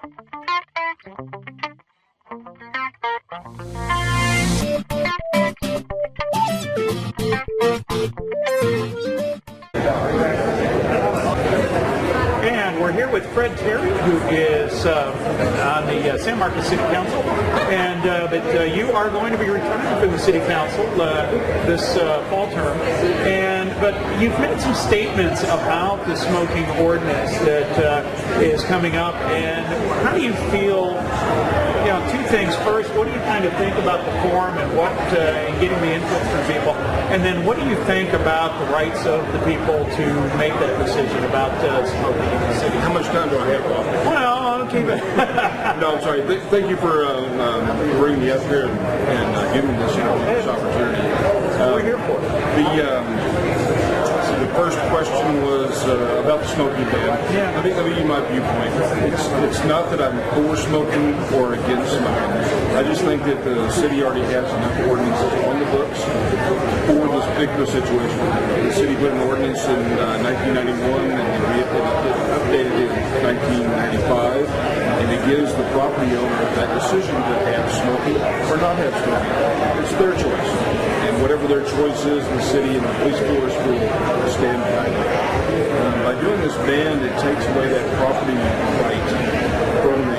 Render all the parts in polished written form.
And we're here with Fred Terry, who is on the San Marcos City Council, and that you are going to be retiring from the City Council this fall term. But you've made some statements about the smoking ordinance that is coming up, and how do you feel? You know, two things. First, what do you kind of think about the forum and what and getting the input from people? And then what do you think about the rights of the people to make that decision about smoking in the city? How much time do I have, Bob? Well, I'll keep it. No, I'm sorry. Thank you for bringing me up here and giving me this opportunity. We're here for it. The first question was about the smoking ban. Yeah. Let me give you my viewpoint. It's not that I'm for smoking or against smoking. I just think that the city already has enough ordinances on the books for this particular situation. The city put an ordinance in 1991 and it updated in 1995, and it gives the property owner that decision to have smoking or not have smoking. It's their choice. And whatever their choice is, the city and the police force will stand behind it. By doing this ban, it takes away that property right from the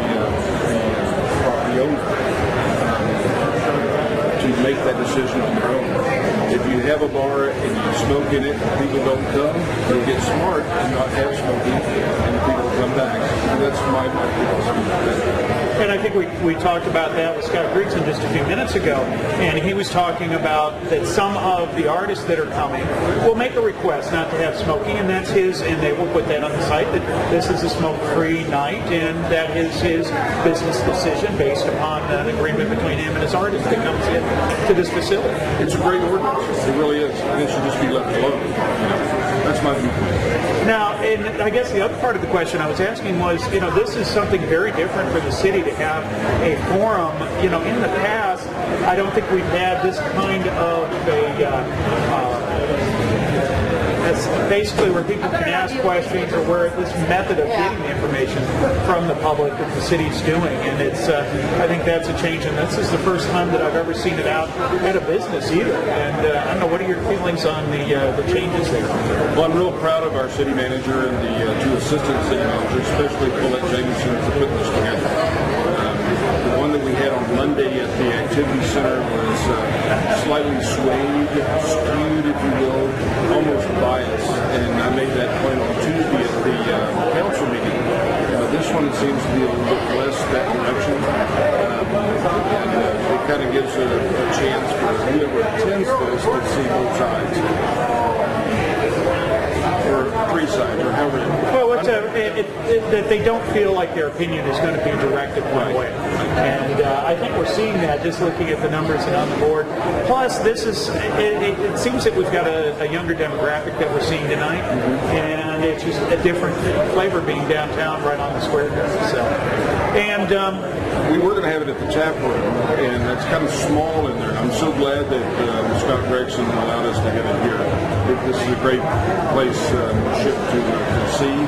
property owner to make that decision on their own. If you have a bar and you smoke in it, people don't come, you'll get smart and not have smoking, and the people will come back. And that's my philosophy. And I think we talked about that with Scott Grigson just a few minutes ago, and he was talking about that some of the artists that are coming will make a request not to have smoking, and that's his, and they will put that on the site that this is a smoke-free night, and that is his business decision based upon an agreement between him and his artist that comes in to this facility. It's a great ordinance. It really is. And it should just be left alone. That's my viewpoint. Now, and I guess the other part of the question I was asking was, this is something very different for the city to have a forum. In the past, I don't think we've had this kind of basically where people can ask questions, or where this method of getting the information from the public that the city's doing. And it's, I think that's a change, and this is the first time that I've ever seen it out at a business either. And I don't know, what are your feelings on the changes there? Well, I'm real proud of our city manager and the two assistant city managers, especially Colette Jameson, for putting this together. The one that we had on Monday at the activity center was slightly swayed, skewed, if you will, almost biased, and I made that point on Tuesday at the council meeting. This one seems to be a little bit less that direction, and it kind of gives a chance for whoever attends this to see both sides. Or three sides, or however. Well, that they don't feel like their opinion is going to be directed one way. And I think we're seeing that just looking at the numbers and on the board. Plus, this is, it seems that we've got a younger demographic that we're seeing tonight, and it's just a different flavor being downtown right on the square there. So, and we were going to have it at the tap room, and it's kind of small in there. I'm so glad that Scott Gregson allowed us to have it here. This is a great place to see,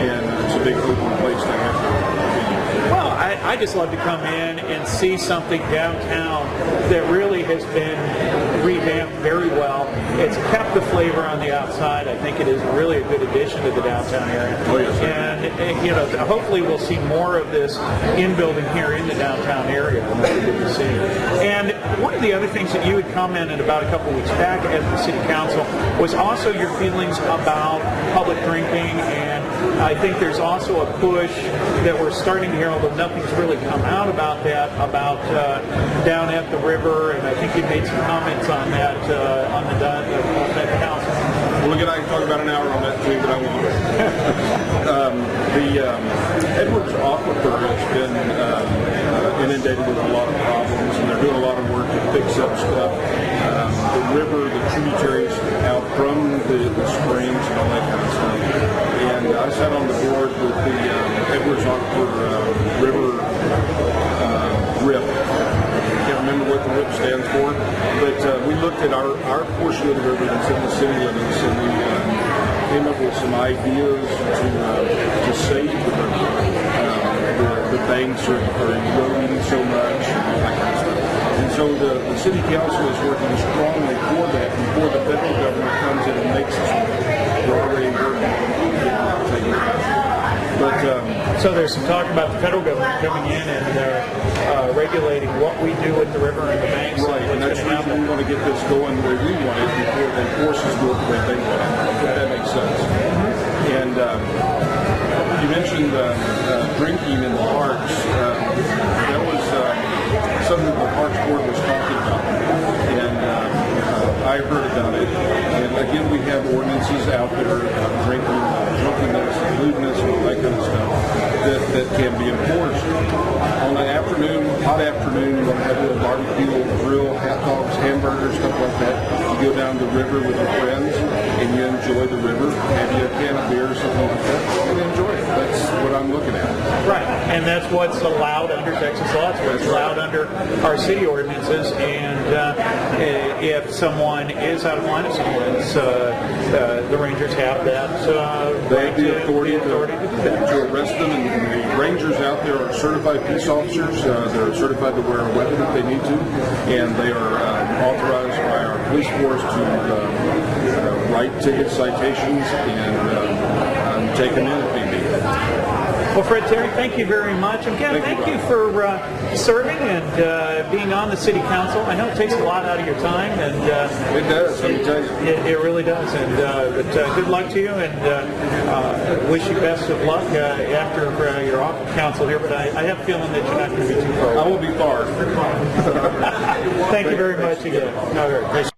and it's a big open place to have. Well, I just love to come in and see something downtown that really has been revamped very well. It's kept the flavor on the outside. I think it is really a good addition to the downtown area. Oh, yes, and hopefully we'll see more of this in building here in the downtown area. That's good to see. And one of the other things that you had commented about a couple of weeks back at the City Council was also your feelings about public drinking, and I think there's also a push that we're starting to hear, although nothing's really come out about that, about down at the river, and I think you made some comments on that on that council. Well, again, I can talk about an hour on that too, but I won't. Edwards Aquifer has been inundated with a lot of problems, and they're doing a lot of work to fix up stuff. The river, the tributaries out from the springs and all that kind of stuff. And I sat on the board with the Edwards Aquifer River RIP. I can't remember what the RIP stands for, but we looked at our portion of the river that's in the city limits, and we came up with some ideas to save the river. the banks are eroding so much and all that kind of stuff. And so the city council is working strongly for that before the federal government comes in and makes us. We're already working. But so there's some talk about the federal government coming in and regulating what we do with the river and the banks. Right, and that's the reason we want to get this going the way we want it before they force us to do it the way they want it. If that makes sense. And you mentioned drinking in the parks. That was something that the Parks Board was talking about. And I heard about it. And again, we have ordinances out there about drinking, drunkenness, lewdness, and all that kind of stuff that can be enforced. On an afternoon, hot afternoon, you're going to have a little barbecue, grill, hot dogs, hamburgers, stuff like that. You go down the river with your friends and you enjoy the river. Have you a can of beer or something like that, and enjoy it. That's what I'm looking at. Right, and that's what's allowed under Texas law. It's what's allowed under our city ordinances. And if someone is out of line of city ordinance, the Rangers have that. They have the authority to do that. To arrest them, and the Rangers out there are certified peace officers. They're certified to wear a weapon if they need to, and they are authorized by our police force to write ticket citations and take them in if need be. Well, Fred Terry, thank you very much. Again, thank you for serving and being on the City Council. I know it takes a lot out of your time, and it does. Let me tell you, it really does. And but good luck to you, and wish you best of luck after you're off the council here. But I have a feeling that you're not going to be too far. I won't be far. Thank you very much again. All right. Thank you.